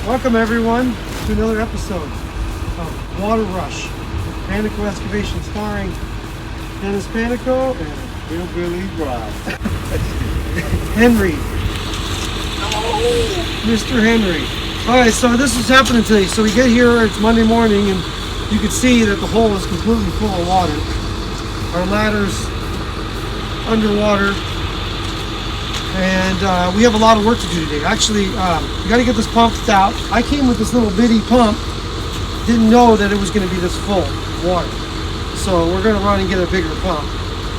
Welcome everyone to another episode of Water Rush, Panico Excavation, starring Dennis Panico and Hillbilly Drive. Henry. Mr. Henry. Alright, so this is happening today. So we get here, it's Monday morning, and you can see that the hole is completely full of water. Our ladder's underwater. And we have a lot of work to do today. Actually, you got to get this pumped out. I came with this little bitty pump. Didn't know that it was going to be this full of water. So we're going to run and get a bigger pump.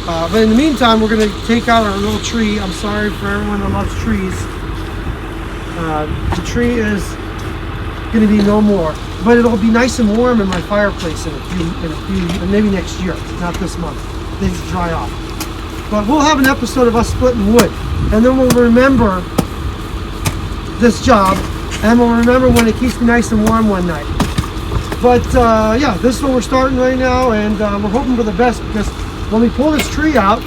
But in the meantime, we're going to take out our little tree. I'm sorry for everyone that loves trees. The tree is going to be no more. But it'll be nice and warm in my fireplace in a few, maybe next year, not this month. Things dry off. But we'll have an episode of us splitting wood, and then we'll remember this job, and we'll remember when it keeps me nice and warm one night. But yeah, this is what we're starting right now, and we're hoping for the best, because when we pull this tree out,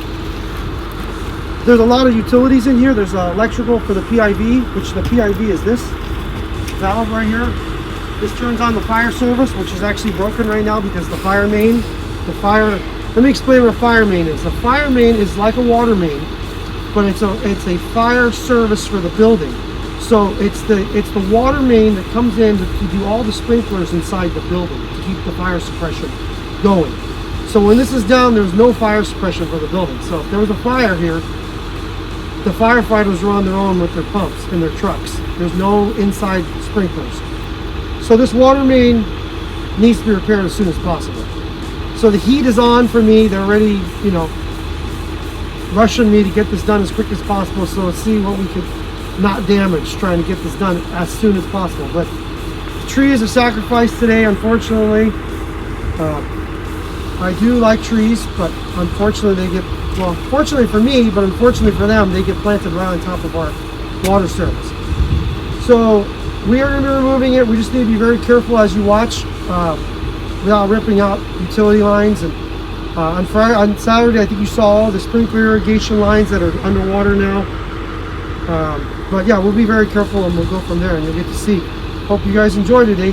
there's a lot of utilities in here. There's electrical for the PIV, which the PIV is this valve right here. This turns on the fire service, which is actually broken right now because the fire main, let me explain what a fire main is. A fire main is like a water main, but it's a fire service for the building. So it's the water main that comes in to do all the sprinklers inside the building to keep the fire suppression going. So when this is down, there's no fire suppression for the building. So if there was a fire here, the firefighters are on their own with their pumps in their trucks. There's no inside sprinklers. So this water main needs to be repaired as soon as possible. So the heat is on for me. They're already, rushing me to get this done as quick as possible. So let's see what we could not damage, trying to get this done as soon as possible. But the tree is a sacrifice today, unfortunately. I do like trees, but unfortunately fortunately for me, but unfortunately for them, they get planted right on top of our water service. So we are going to be removing it. We just need to be very careful as you watch. Without ripping out utility lines. And on Saturday, I think you saw all the sprinkler irrigation lines that are underwater now. But yeah, we'll be very careful, and we'll go from there, and you'll get to see. Hope you guys enjoy today.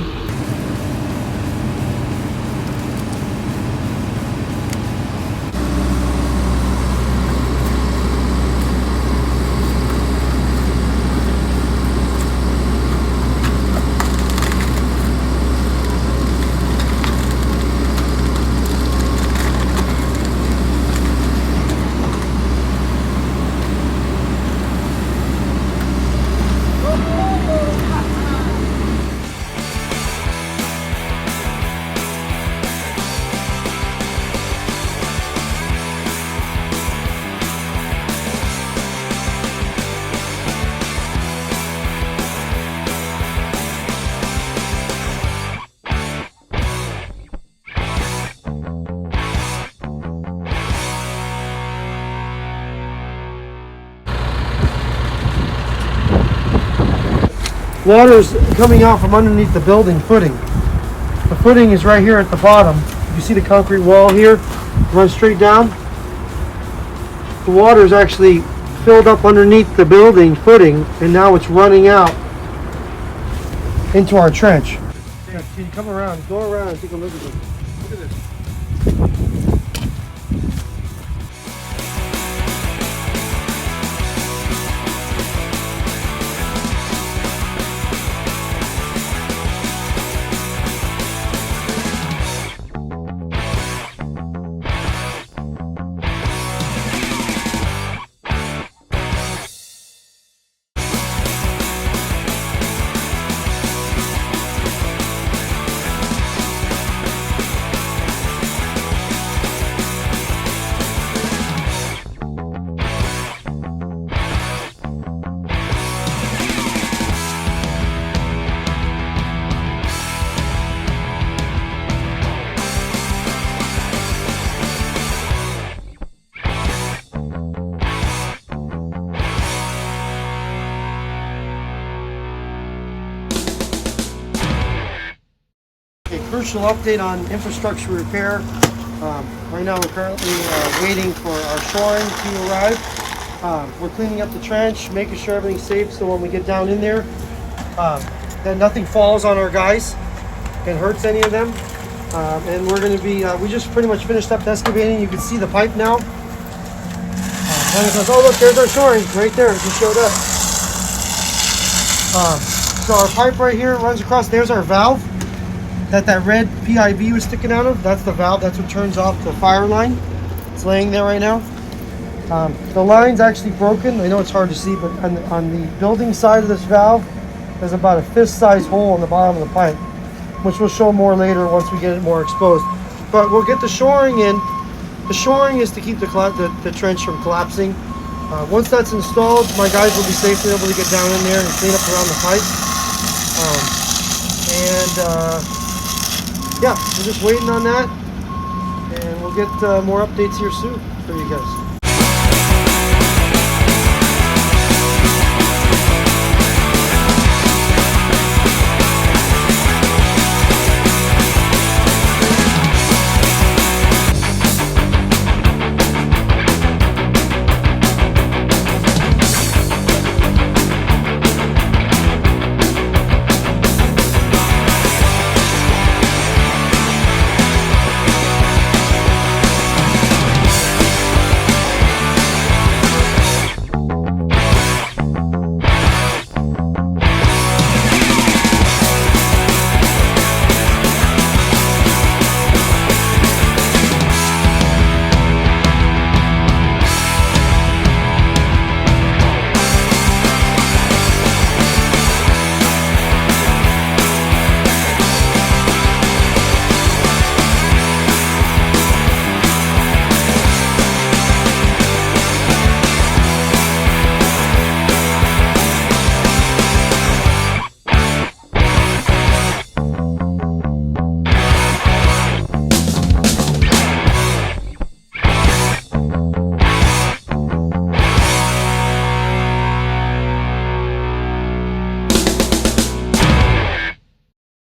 Water is coming out from underneath the building footing. The footing is right here at the bottom. You see the concrete wall here? Runs straight down. The water is actually filled up underneath the building footing, and now it's running out into our trench. Can you come around? Go around and take a look at this. Look at this. Crucial update on infrastructure repair. Right now we're currently waiting for our shoring to arrive. We're cleaning up the trench, making sure everything's safe so when we get down in there, that nothing falls on our guys and hurts any of them. And we're going to be, we just pretty much finished up excavating. You can see the pipe now. Oh look, there's our shoring right there. It just showed up. So our pipe right here runs across. There's our valve that red PIV was sticking out of. That's the valve. That's what turns off the fire line. It's laying there right now. The line's actually broken. I know it's hard to see, but on the building side of this valve, there's about a fist-sized hole in the bottom of the pipe, which we'll show more later once we get it more exposed. But we'll get the shoring in. The shoring is to keep the trench from collapsing. Once that's installed, my guys will be safely able to get down in there and clean up around the pipe. Yeah, we're just waiting on that, and we'll get more updates here soon for you guys.